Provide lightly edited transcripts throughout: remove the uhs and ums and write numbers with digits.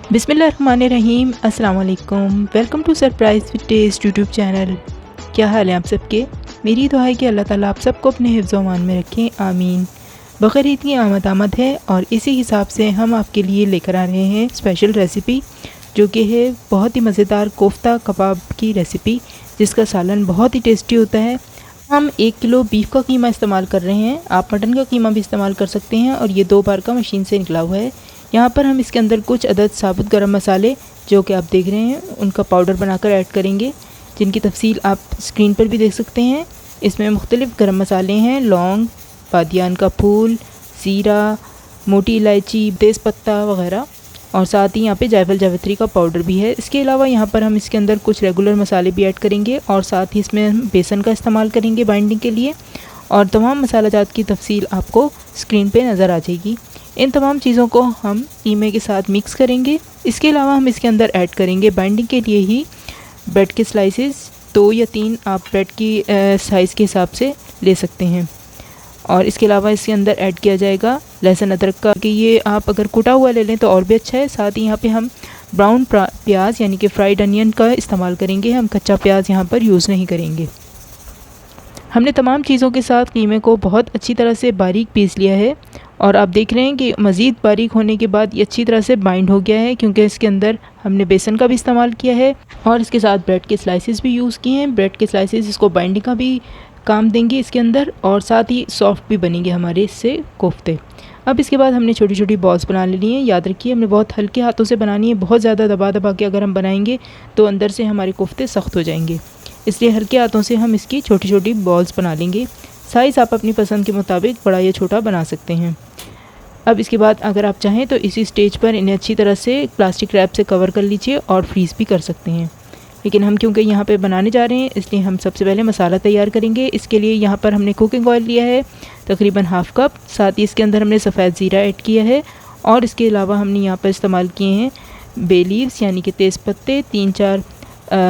बिस्मिल्लाहिर्रहमानिर्रहीम। अस्सलाम वालेकुम। Welcome to surprise with taste YouTube channel. क्या हाल है आप सबके? मेरी दुआ है कि अल्लाह ताला आप सबको अपने हिफ्ज़ अमान में रखें, आमीन। बकर ईद की आमद है और इसी हिसाब से हम आपके लिए लेकर आ रहे हैं स्पेशल रेसिपी, जो कि है बहुत ही मज़ेदार कोफ्ता कबाब की रेसिपी, जिसका सालन बहुत ही टेस्टी होता है। हम 1 किलो बीफ का कीमा इस्तेमाल कर रहे हैं। आप मटन का कीमा भी इस्तेमाल कर सकते हैं और ये 2 बार का मशीन से निकला हुआ है। यहाँ पर हम इसके अंदर कुछ अदद साबुत गरम मसाले, जो कि आप देख रहे हैं, उनका पाउडर बनाकर ऐड करेंगे, जिनकी तफसील आप स्क्रीन पर भी देख सकते हैं। इसमें मुख्तलिफ़ गरम मसाले हैं, लौंग, बादियान का फूल, ज़ीरा, मोटी इलायची, तेज़पत्ता वगैरह, और साथ ही यहाँ पे जायफल जावित्री का पाउडर भी है। इसके अलावा यहाँ पर हम इसके अंदर कुछ रेगुलर मसाले भी ऐड करेंगे और साथ ही इसमें हम बेसन का इस्तेमाल करेंगे बाइंडिंग के लिए, और तमाम मसाला जात की तफसील आपको स्क्रीन पे नज़र आ जाएगी। इन तमाम चीज़ों को हम कीमे के साथ मिक्स करेंगे। इसके अलावा हम इसके अंदर ऐड करेंगे बाइंडिंग के लिए ही ब्रेड के स्लाइसेस, 2 या 3 आप ब्रेड की साइज़ के हिसाब से ले सकते हैं। और इसके अलावा इसके अंदर ऐड किया जाएगा लहसुन अदरक का, कि ये आप अगर कुटा हुआ ले लें तो और भी अच्छा है। साथ ही यहाँ पे हम ब्राउन प्याज यानी कि फ्राइड अनियन का इस्तेमाल करेंगे, हम कच्चा प्याज यहाँ पर यूज़ नहीं करेंगे। हमने तमाम चीज़ों के साथ कीमे को बहुत अच्छी तरह से बारीक पीस लिया है, और आप देख रहे हैं कि मज़ीद बारीक होने के बाद ये अच्छी तरह से बाइंड हो गया है, क्योंकि इसके अंदर हमने बेसन का भी इस्तेमाल किया है और इसके साथ ब्रेड के स्लाइसेस भी यूज़ किए हैं। ब्रेड के स्लाइसेस इसको बाइंडिंग का भी काम देंगे इसके अंदर, और साथ ही सॉफ्ट भी बनेंगे हमारे इससे कोफ्ते। अब इसके बाद हमने छोटी छोटी बॉल्स बना लेनी है। याद रखिए, हमने बहुत हल्के हाथों से बनानी है। बहुत ज़्यादा दबा दबा के अगर हम बनाएंगे तो अंदर से हमारे कोफ्ते सख्त हो जाएंगे, इसलिए हल्के हाथों से हम इसकी छोटी छोटी बॉल्स बना लेंगे। साइज़ आप अपनी पसंद के मुताबिक बड़ा या छोटा बना सकते हैं। अब इसके बाद अगर आप चाहें तो इसी स्टेज पर इन्हें अच्छी तरह से प्लास्टिक रैप से कवर कर लीजिए और फ्रीज़ भी कर सकते हैं। लेकिन हम क्योंकि यहाँ पे बनाने जा रहे हैं, इसलिए हम सबसे पहले मसाला तैयार करेंगे। इसके लिए यहाँ पर हमने कुकिंग ऑयल लिया है तकरीबन हाफ़ कप, साथ ही इसके अंदर हमने सफ़ेद ज़ीरा ऐड किया है, और इसके अलावा हमने यहाँ पर इस्तेमाल किए हैं बे लीव्स यानी कि तेज़पत्ते, 3-4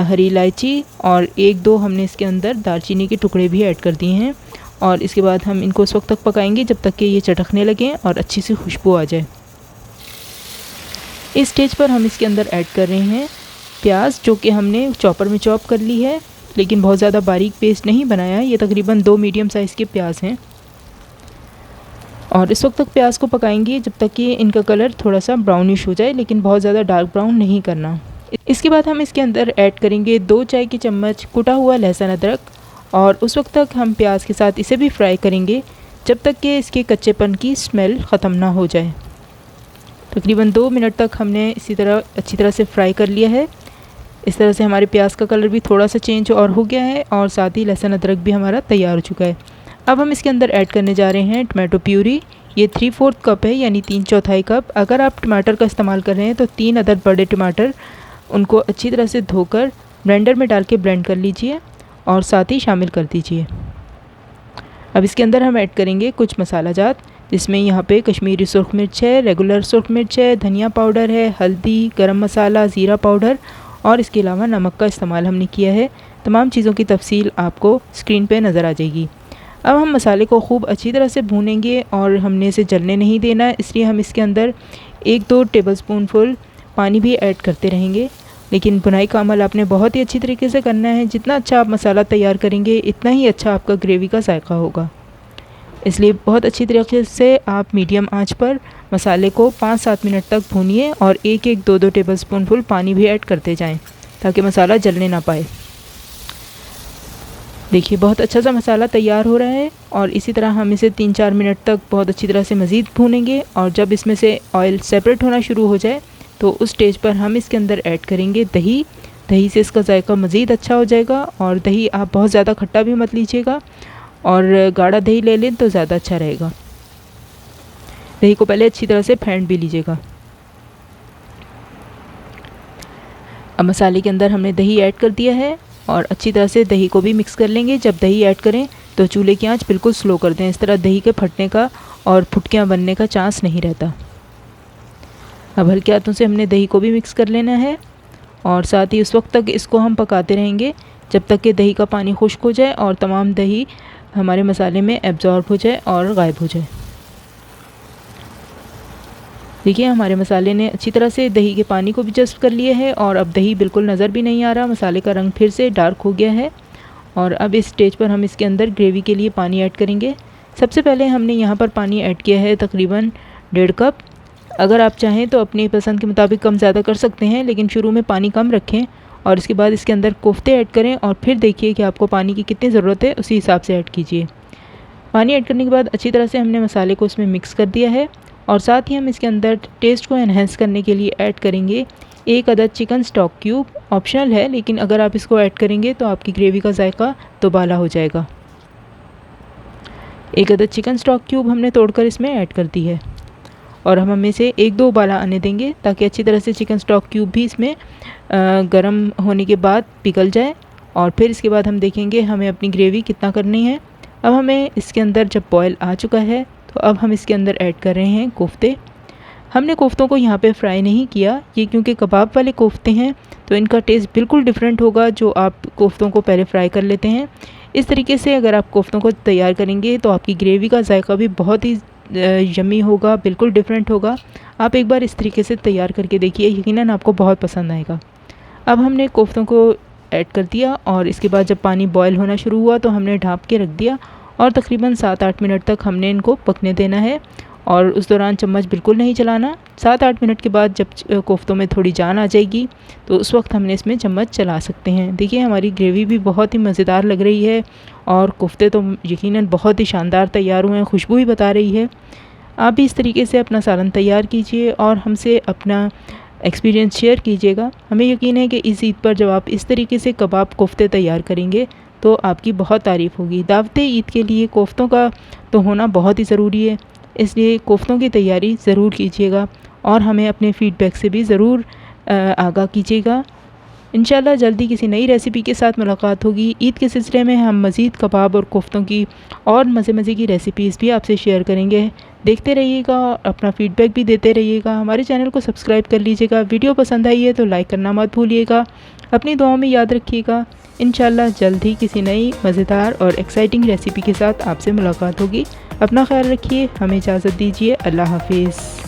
हरी इलायची, और 1-2 हमने इसके अंदर दालचीनी के टुकड़े भी ऐड कर दिए हैं। और इसके बाद हम इनको उस वक्त तक पकाएंगे जब तक कि ये चटकने लगें और अच्छी सी खुशबू आ जाए। इस स्टेज पर हम इसके अंदर ऐड कर रहे हैं प्याज, जो कि हमने चॉपर में चॉप कर ली है, लेकिन बहुत ज़्यादा बारीक पेस्ट नहीं बनाया। ये तकरीबन 2 मीडियम साइज़ के प्याज हैं, और इस वक्त तक प्याज को पकाएंगे जब तक कि इनका कलर थोड़ा सा ब्राउनिश हो जाए, लेकिन बहुत ज़्यादा डार्क ब्राउन नहीं करना। इसके बाद हम इसके अंदर ऐड करेंगे 2 चाय के चम्मच कुटा हुआ लहसुन अदरक, और उस वक्त तक हम प्याज के साथ इसे भी फ्राई करेंगे जब तक कि इसके कच्चेपन की स्मेल ख़त्म ना हो जाए। तकरीबन 2 मिनट तक हमने इसी तरह अच्छी तरह से फ्राई कर लिया है। इस तरह से हमारे प्याज का कलर भी थोड़ा सा चेंज और हो गया है, और साथ ही लहसुन अदरक भी हमारा तैयार हो चुका है। अब हम इसके अंदर ऐड करने जा रहे हैं टमाटो प्यूरी। ये 3/4 कप है, यानी 3/4 कप। अगर आप टमाटर का इस्तेमाल कर रहे हैं तो 3 अदद बड़े टमाटर, उनको अच्छी तरह से धोकर ब्लेंडर में डाल के ब्लेंड कर लीजिए और साथ ही शामिल कर दीजिए। अब इसके अंदर हम ऐड करेंगे कुछ मसाला जात, जिसमें यहाँ पे कश्मीरी सुर्ख मिर्च है, रेगुलर सुर्ख मिर्च है, धनिया पाउडर है, हल्दी, गरम मसाला, ज़ीरा पाउडर, और इसके अलावा नमक का इस्तेमाल हमने किया है। तमाम चीज़ों की तफसील आपको स्क्रीन पे नज़र आ जाएगी। अब हम मसाले को खूब अच्छी तरह से भूनेंगे, और हमने इसे जलने नहीं देना, इसलिए हम इसके अंदर 1-2 टेबलस्पूनफुल पानी भी ऐड करते रहेंगे। लेकिन बुनाई का अमल आपने बहुत ही अच्छी तरीके से करना है। जितना अच्छा आप मसाला तैयार करेंगे, इतना ही अच्छा आपका ग्रेवी का जायका होगा। इसलिए बहुत अच्छी तरीके से आप मीडियम आंच पर मसाले को 5-7 मिनट तक भूनिए, और 1-1, 2-2 टेबलस्पूनफुल पानी भी ऐड करते जाएं, ताकि मसाला जलने ना पाए। देखिए, बहुत अच्छा सा मसाला तैयार हो रहा है, और इसी तरह हम इसे 3-4 मिनट तक बहुत अच्छी तरह से मज़ीद भूनेंगे। और जब इसमें से ऑयल सेपरेट होना शुरू हो जाए, तो उस स्टेज पर हम इसके अंदर ऐड करेंगे दही। दही से इसका जायका मज़ीद अच्छा हो जाएगा, और दही आप बहुत ज़्यादा खट्टा भी मत लीजिएगा, और गाढ़ा दही ले लें तो ज़्यादा अच्छा रहेगा। दही को पहले अच्छी तरह से फेंट भी लीजिएगा। अब मसाले के अंदर हमने दही ऐड कर दिया है, और अच्छी तरह से दही को भी मिक्स कर लेंगे। जब दही ऐड करें तो चूल्हे की आंच बिल्कुल स्लो कर दें, इस तरह दही के फटने का और फुटकियाँ बनने का चांस नहीं रहता। अब हल्के हाथों से हमने दही को भी मिक्स कर लेना है, और साथ ही उस वक्त तक इसको हम पकाते रहेंगे जब तक कि दही का पानी खुश्क हो जाए और तमाम दही हमारे मसाले में एब्जॉर्ब हो जाए और गायब हो जाए। देखिए हमारे मसाले ने अच्छी तरह से दही के पानी को भी जज़्ब कर लिया है और अब दही बिल्कुल नज़र भी नहीं आ रहा, मसाले का रंग फिर से डार्क हो गया है। और अब इस स्टेज पर हम इसके अंदर ग्रेवी के लिए पानी ऐड करेंगे। सबसे पहले हमने यहाँ पर पानी ऐड किया है तकरीबन 1.5 कप। अगर आप चाहें तो अपनी पसंद के मुताबिक कम ज़्यादा कर सकते हैं, लेकिन शुरू में पानी कम रखें और इसके बाद इसके अंदर कोफ्ते ऐड करें और फिर देखिए कि आपको पानी की कितनी ज़रूरत है, उसी हिसाब से ऐड कीजिए। पानी ऐड करने के बाद अच्छी तरह से हमने मसाले को इसमें मिक्स कर दिया है और साथ ही हम इसके अंदर टेस्ट को एनहेंस करने के लिए ऐड करेंगे 1 अदद चिकन स्टॉक क्यूब। ऑप्शनल है, लेकिन अगर आप इसको ऐड करेंगे तो आपकी ग्रेवी का जायका दोबाला हो जाएगा। 1 अदद चिकन स्टॉक क्यूब हमने तोड़कर इसमें ऐड कर दी है और हम हमें से 1-2 उबाला आने देंगे ताकि अच्छी तरह से चिकन स्टॉक क्यूब भी इसमें गर्म होने के बाद पिघल जाए। और फिर इसके बाद हम देखेंगे हमें अपनी ग्रेवी कितना करनी है। अब हमें इसके अंदर जब बॉयल आ चुका है तो अब हम इसके अंदर ऐड कर रहे हैं कोफ्ते। हमने कोफ्तों को यहाँ पे फ्राई नहीं किया, ये क्योंकि कबाब वाले कोफ्ते हैं तो इनका टेस्ट बिल्कुल डिफरेंट होगा जो आप कोफ्तों को पहले फ्राई कर लेते हैं। इस तरीके से अगर आप कोफ्तों को तैयार करेंगे तो आपकी ग्रेवी का जायका भी बहुत ही यम्मी होगा, बिल्कुल डिफरेंट होगा। आप एक बार इस तरीके से तैयार करके देखिए, यकीनन आपको बहुत पसंद आएगा। अब हमने कोफ्तों को ऐड कर दिया और इसके बाद जब पानी बॉयल होना शुरू हुआ तो हमने ढाँप के रख दिया और तकरीबन 7-8 मिनट तक हमने इनको पकने देना है और उस दौरान चम्मच बिल्कुल नहीं चलाना। 7-8 मिनट के बाद जब कोफ्तों में थोड़ी जान आ जाएगी तो उस वक्त हमने इसमें चम्मच चला सकते हैं। देखिए हमारी ग्रेवी भी बहुत ही मज़ेदार लग रही है और कोफ्ते तो यकीनन बहुत ही शानदार तैयार हुए हैं, खुशबू ही बता रही है। आप भी इस तरीके से अपना सालन तैयार कीजिए और हमसे अपना एक्सपीरियंस शेयर कीजिएगा। हमें यकीन है कि इस ईद पर जब आप इस तरीके से कबाब कोफ्ते तैयार करेंगे तो आपकी बहुत तारीफ़ होगी। दावत ईद के लिए कोफ्तों का तो होना बहुत ही ज़रूरी है, इसलिए कोफ्तों की तैयारी ज़रूर कीजिएगा और हमें अपने फ़ीडबैक से भी ज़रूर आगाह कीजिएगा। इंशाल्लाह जल्दी किसी नई रेसिपी के साथ मुलाकात होगी। ईद के सिलसिले में हम मज़ीद कबाब और कोफ्तों की और मज़े की रेसिपीज़ भी आपसे शेयर करेंगे। देखते रहिएगा और अपना फ़ीडबैक भी देते रहिएगा। हमारे चैनल को सब्सक्राइब कर लीजिएगा। वीडियो पसंद आई है तो लाइक करना मत भूलिएगा। अपनी दुआओं में याद रखिएगा। इंशाल्लाह जल्द ही किसी नई मज़ेदार और एक्साइटिंग रेसिपी के साथ आपसे मुलाकात होगी। अपना ख्याल रखिए, हमें इजाज़त दीजिए। अल्लाह हाफिज़।